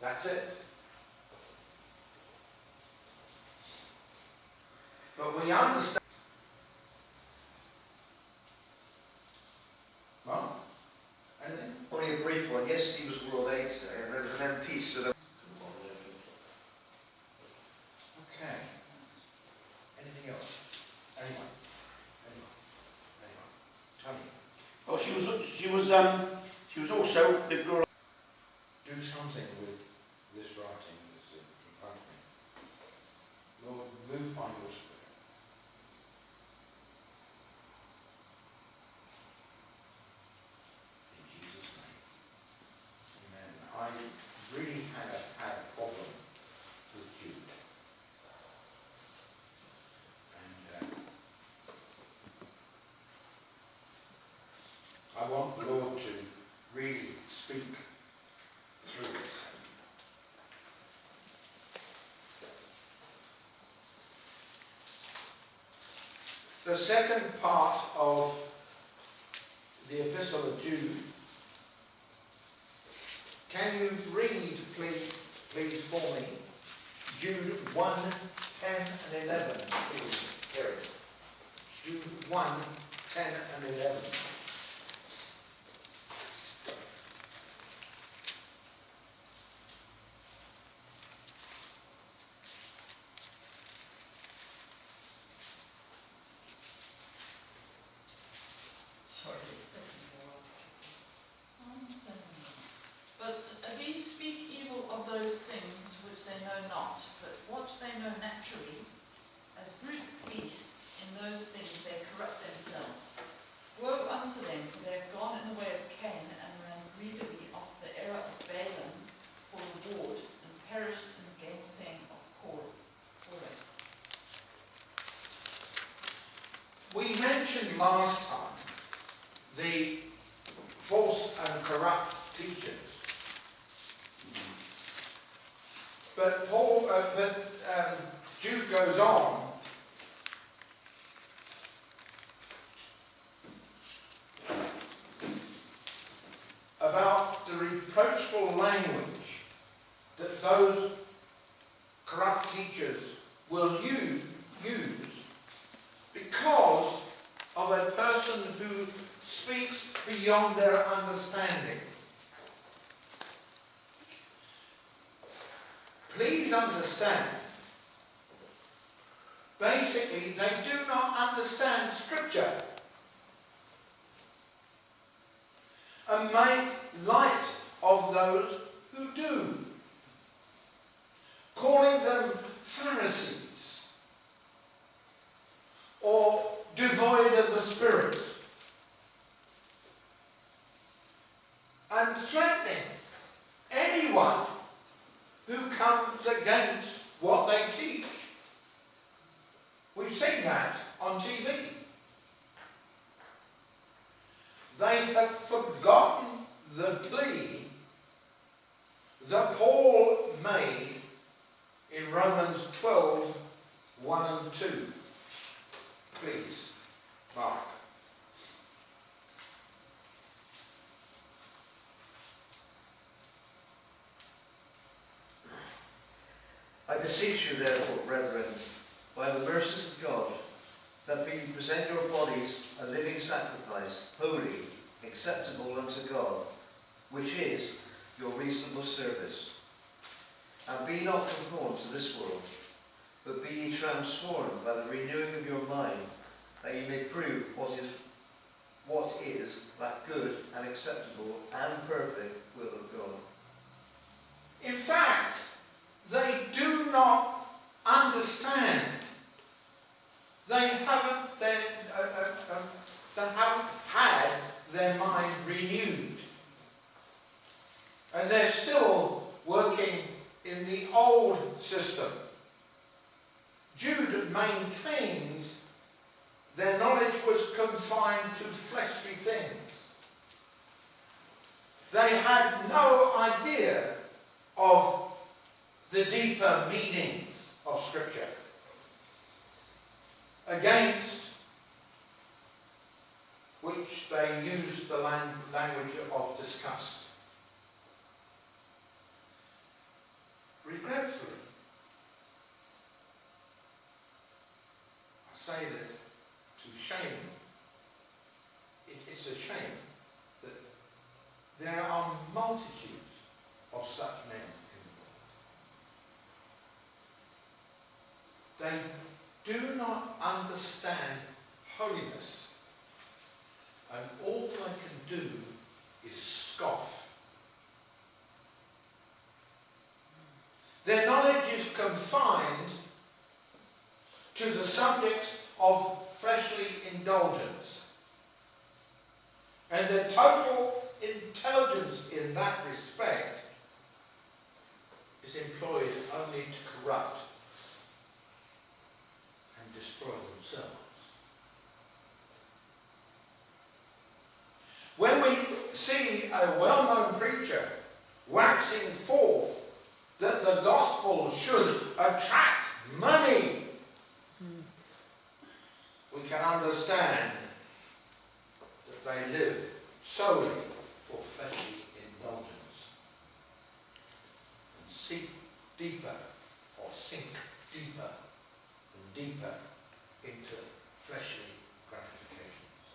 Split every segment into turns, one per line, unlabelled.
That's it. But we understand. Well, anything?
Only a brief one. Yesterday was World AIDS Day, and there was an MP stood up.
Okay. Anything else? Anyone? Tony.
Oh, she was also the girl.
Do something with this writing that's in front of me. Lord, move by your Spirit. In Jesus' name. Amen. I really had a problem with Jude. And I want the Lord to really speak through it. The second part of the Epistle of Jude. Can you read, please, for me, Jude 1, 10 and 11, please, Gary. Jude 1, 10 and 11.
Sorry, it's taking a while. But these speak evil of those things which they know not, but what they know naturally, as brute beasts, in those things they corrupt themselves. Woe unto them, for they have gone in the way of Cain, and ran greedily after the error of Balaam for reward, and perished in the gainsaying of Korah.
We mentioned last time the false and corrupt teachers. But Jude goes on about the reproachful language that those corrupt teachers will use because of a person who speaks beyond their understanding. Please understand, basically they do not understand Scripture and make light of those who do, calling them Pharisees or devoid of the Spirit, and threatening anyone who comes against what they teach. We've seen that on TV. They have forgotten the plea that Paul made in Romans 12, 1 and 2. Please, Mark.
I beseech you, therefore, brethren, by the mercies of God, that you present your bodies a living sacrifice, holy, acceptable unto God, which is your reasonable service. And be not conformed to this world, but be ye transformed by the renewing of your mind, that ye may prove what is that good and acceptable and perfect will of God.
In fact, they do not understand. They haven't had their mind renewed. And they're still working in the old system. Jude maintains their knowledge was confined to fleshly things. They had no idea of the deeper meanings of Scripture, against which they used the language of disgust. regretfully. I say that to shame. It's a shame that there are multitudes of such men in the world. They do not understand holiness, and all they can do is scoff. Their knowledge is confined to the subject of fleshly indulgence, and their total intelligence in that respect is employed only to corrupt and destroy themselves. When we see a well-known preacher waxing forth that the gospel should attract money, we can understand that they live solely for fleshly indulgence and seek deeper or sink deeper and deeper into fleshly gratifications.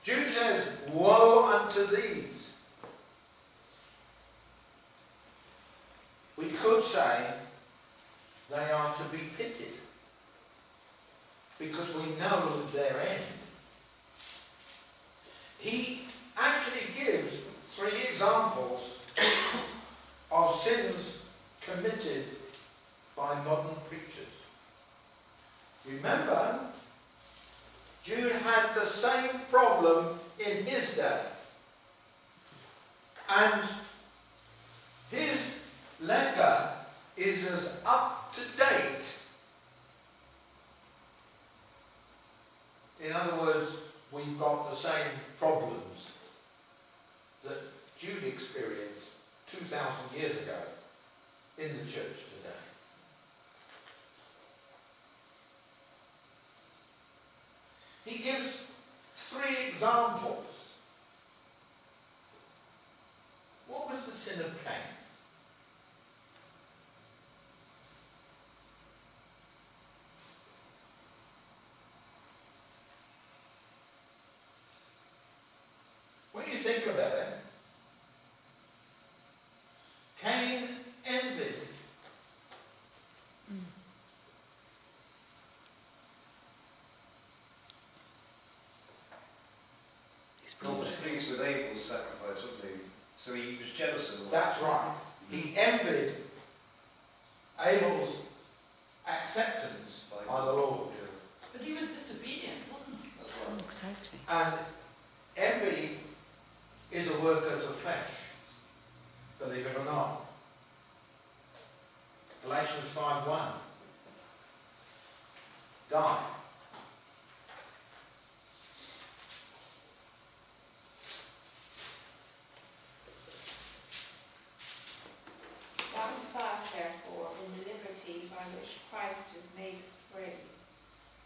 Jude says, woe unto these. We could say they are to be pitied, because we know their end. He actually gives 3 examples of sins committed by modern preachers. Remember, Jude had the same problem in his day, and his letter is as up to date. In other words, we've got the same problems that Jude experienced 2,000 years ago in the church today. He gives 3 examples. What was the sin of Cain? When you think about it, Cain envied.
God was pleased with Abel's sacrifice, wasn't he? So he was jealous of him.
That's right. He envied Abel's acceptance by the Lord.
But he was disobedient, wasn't he?
That's right.
Exactly.
And envy is a work of the flesh, believe it or not. Galatians 5:1. Die.
Stand fast, therefore, in the liberty by which Christ has made us free,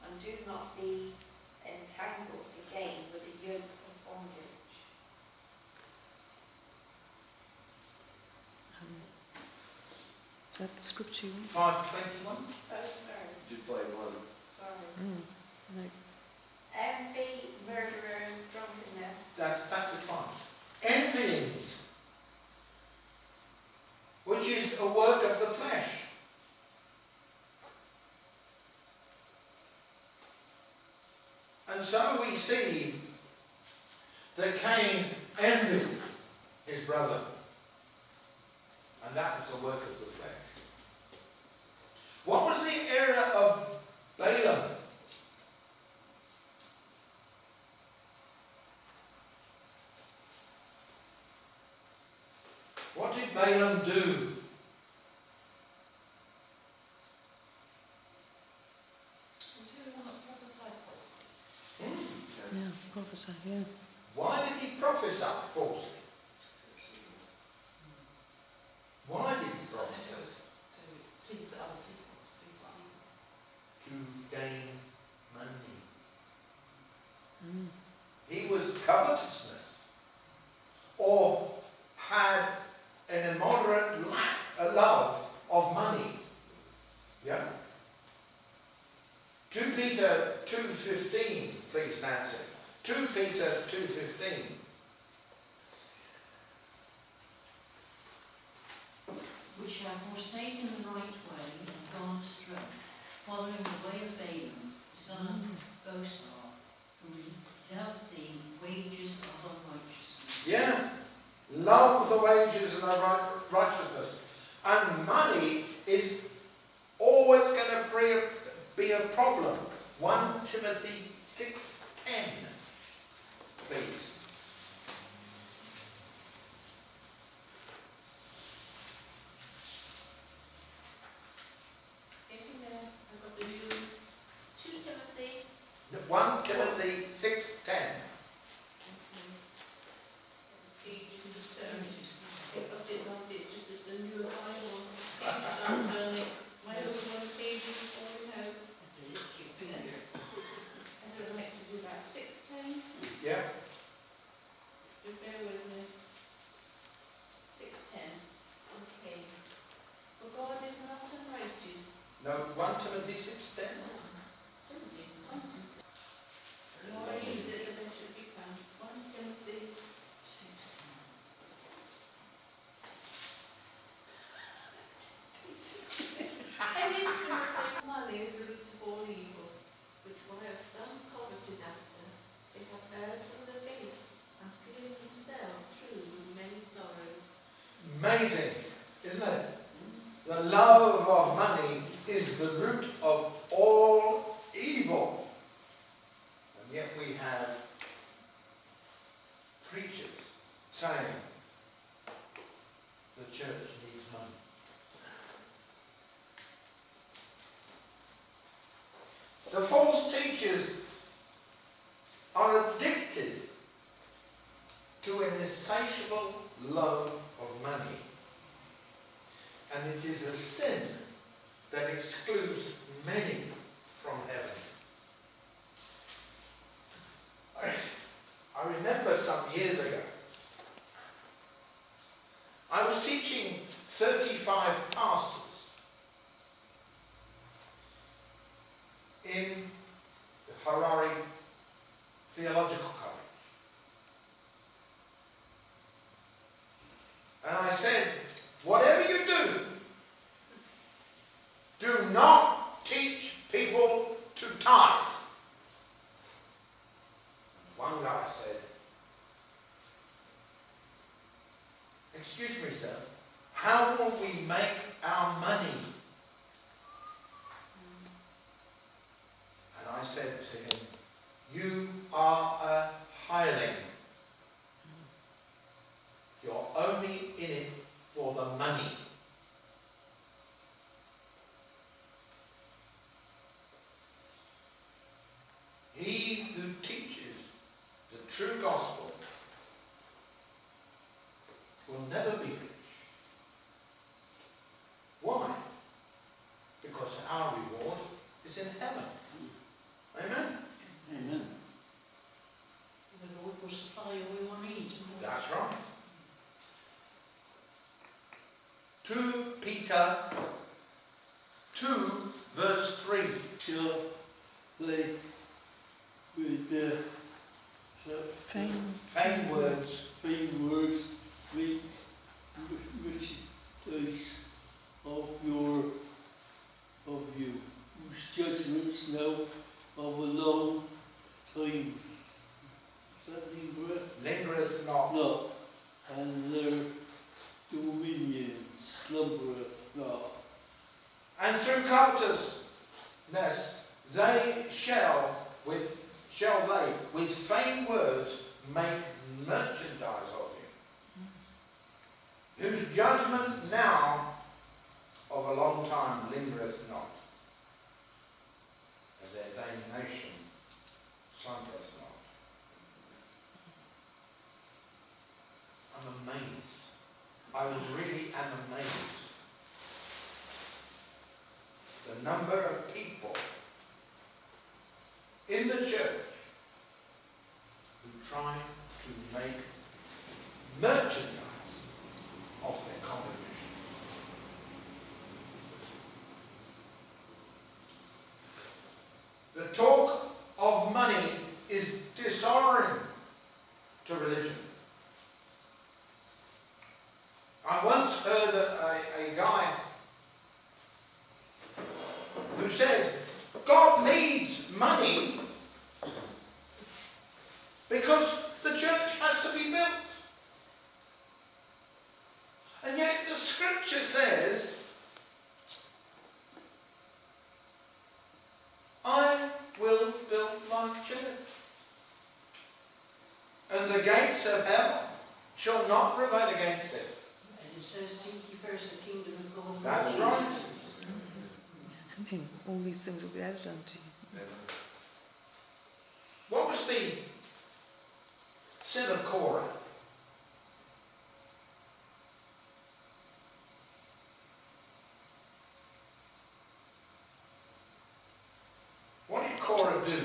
and do not be entangled again with the yoke of bondage.
Is that the scripture you want?
5:21.
Oh, sorry.
Jude 5:1.
Sorry.
No.
Envy, murderers, drunkenness.
That's the point. Envyings, which is a work of the flesh. And so we see that Cain envied his brother, and that was the work of the flesh. What was the error of Balaam? What did Balaam do?
Was he the one that prophesied falsely?
Yeah, prophesy, yeah.
Why did he prophesy falsely? Why did he
So if it
prophesy?
was to please the other people, please the other people.
To gain money.
Mm.
He was covetousness, or had an immoderate love of money. Yeah? 2 Peter 2:15, please, Nancy. 2 Peter 2:15.
Which have forsaken the right way and gone astray, following the way of Balaam, the son of Bosor, who dealt the wages of unrighteousness.
Yeah. Love the wages of righteousness. And money is always going to be a problem. 1 Timothy 6:10, please.
Getting there, I've got to do 2 Timothy.
1 Timothy 6:10.
Pages of terms. If I did not, it's just as a new Bible. I'm turning my old one pages falling out. I don't like to do that. 6:10.
Yeah.
You bear with me. 6:10. Okay. For God is not unrighteous.
No, 1 Timothy 6:10.
Nor use it the best that you can. 1 Timothy 6:10. And in Timothy, money is the root of all evil, which while some coveted after, they have erred from the faith and pierced themselves through with many sorrows.
Amazing, isn't it? The love of money is the root of all evil. And yet we have preachers saying the church needs money. The false teachers are addicted to an insatiable love of money. And it is a sin that excludes many from heaven. I remember some years ago, I was teaching 35 pastors in the Harare Theological College. And I said, whatever you do not teach people to tithe. One guy said, excuse me, sir, how will we make our money? And I said to him, you are a hireling. You're only in it for the money. He who teaches the true gospel will never be rich. Why? Because our reward is in heaven. Amen?
Amen.
The Lord will supply all your needs.
That's right. 2 Peter 2 verse 3.
Shall play with
Vain words.
vain words, make merchandise of you, whose judgments now of a long time. Is that the breath?
Lingereth not.
No. And their dominion slumbereth not.
And through covetousness they shall they with vain words make merchandise of you, whose judgment now of a long time lingereth not, and their damnation slumbereth not. I'm amazed. I really am amazed. The number of people in the church who try to make merchandise of their congregation. The talk of money is dishonouring to religion. I once heard a guy who said, God needs money because the church has to be built. And yet the scripture says, I will build my church, and the gates of hell shall not prevail against it.
And it says, seek ye first the kingdom of God. and
That's
all
right.
these things.
And then all these things will be added unto you.
What was the sin of Korah? What did Korah do?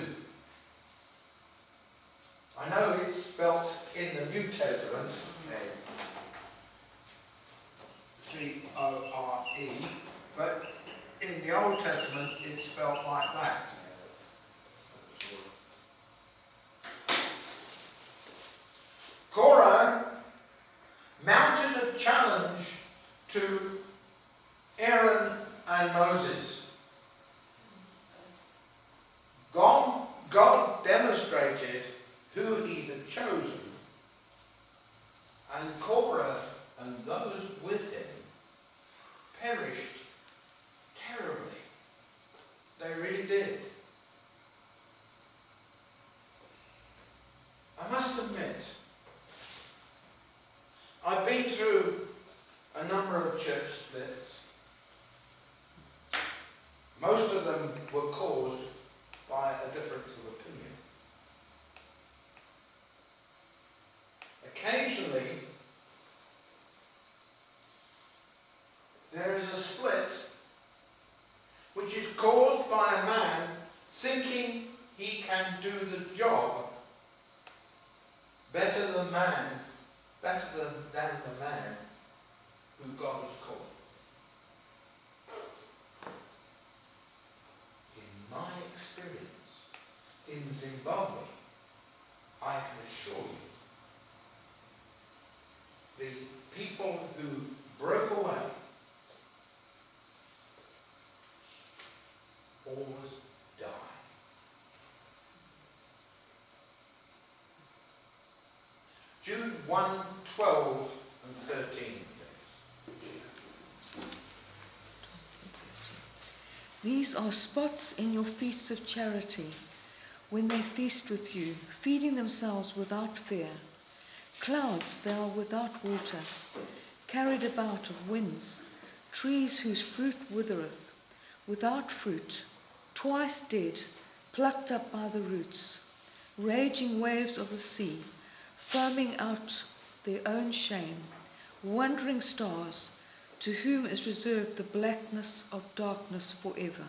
I know it's spelt in the New Testament, C-O-R-E, but in the Old Testament it's spelt like that. Korah mounted a challenge to Aaron and Moses. God demonstrated who he had chosen, and Korah and those with him perished terribly. They really did. I must admit, I've been through a number of church splits. Most of them were caused by a difference of opinion. Occasionally, there is a split which is caused by a man thinking he can do the job better than the man who God has called. In my experience in Zimbabwe, I can assure you, the people who broke away always die. Jude 1:12 and 13, please.
These are spots in your feasts of charity, when they feast with you, feeding themselves without fear. Clouds they are without water, carried about of winds, trees whose fruit withereth, without fruit, twice dead, plucked up by the roots, raging waves of the sea, foaming out their own shame, wandering stars, to whom is reserved the blackness of darkness forever.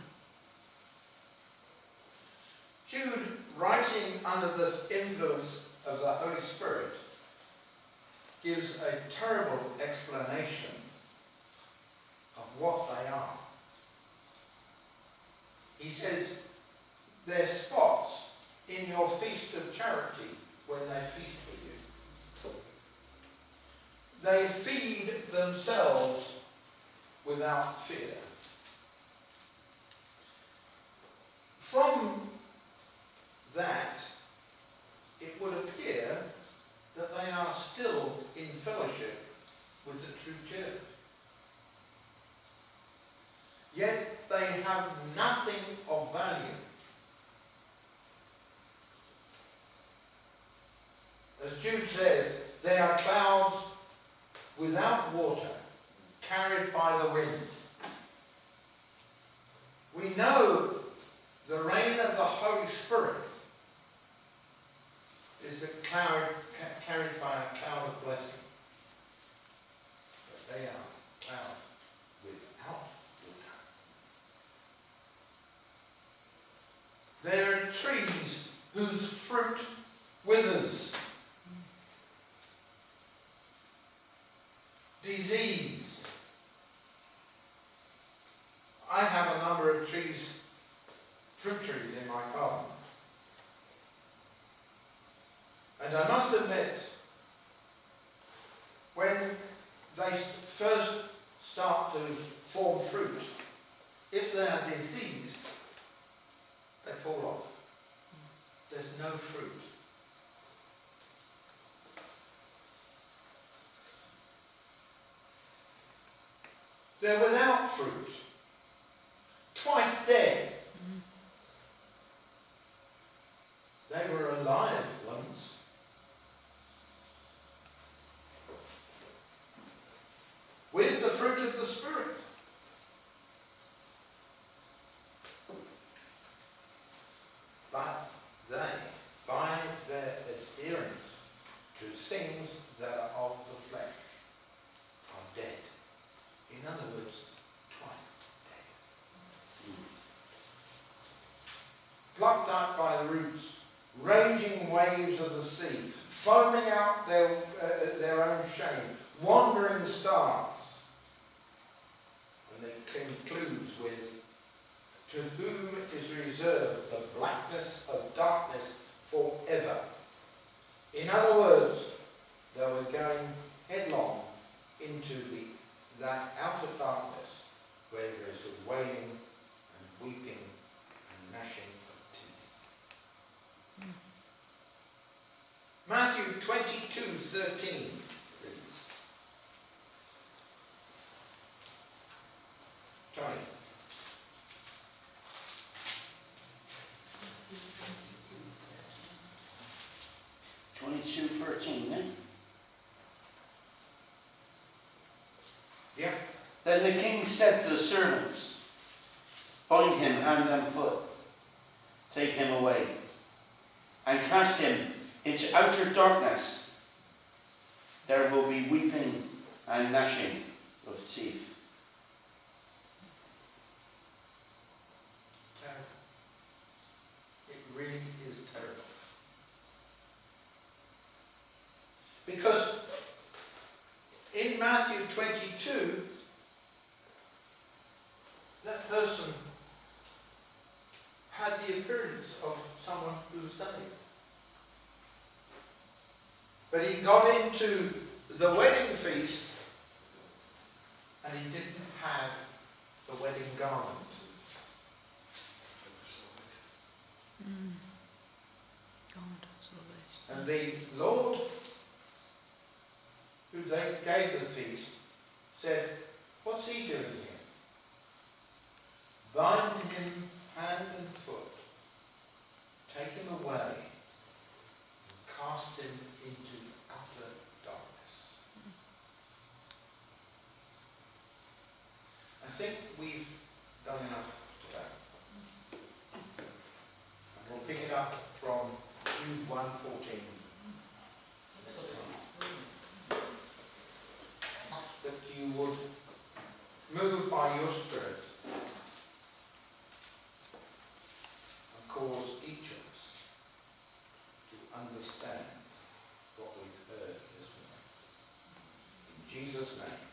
Jude, writing under the influence of the Holy Spirit, gives a terrible explanation of what they are. He says, they're spots in your feast of charity when they feast with you. They feed themselves without fear. From that, it would appear that they are still in fellowship with the true church. Yet they have nothing of value. As Jude says, they are clouds without water, carried by the wind. We know the reign of the Holy Spirit is a cloud carried by a cloud of blessing. But they are clouds without water. They are trees whose fruit withers. disease. I have a number of trees, fruit trees in my garden. And I must admit, when they first start to form fruit, if they are diseased, they fall off. There's no fruit. They're without fruit. Twice dead. They were alive once. With the fruit of the Spirit. But they, by their adherence to things that are of the flesh, are dead. In other words, twice dead. Plucked up by the roots, raging waves of the sea, foaming out their own shame, wandering stars. And it concludes with, to whom is reserved the blackness of darkness forever. In other words, they were going headlong into that outer darkness where there is a wailing and weeping and gnashing of teeth. Matthew 22:13, please. Tony.
22:13, eh?
Yeah.
Then the king said to the servants, bind him hand and foot, take him away, and cast him into outer darkness. There will be weeping and gnashing of teeth.
Terrible. It really is terrible. Because in Matthew 22, that person had the appearance of someone who was saved. But he got into the wedding feast and he didn't have the wedding garment. And the Lord, who they gave the feast, said, what's he doing here? Bind him hand and foot, take him away, and cast him into utter darkness. I think we've done enough today. And we'll pick it up from Jude 1:14. That you would move by your Spirit and cause each of us to understand what we've heard this morning. In Jesus' name.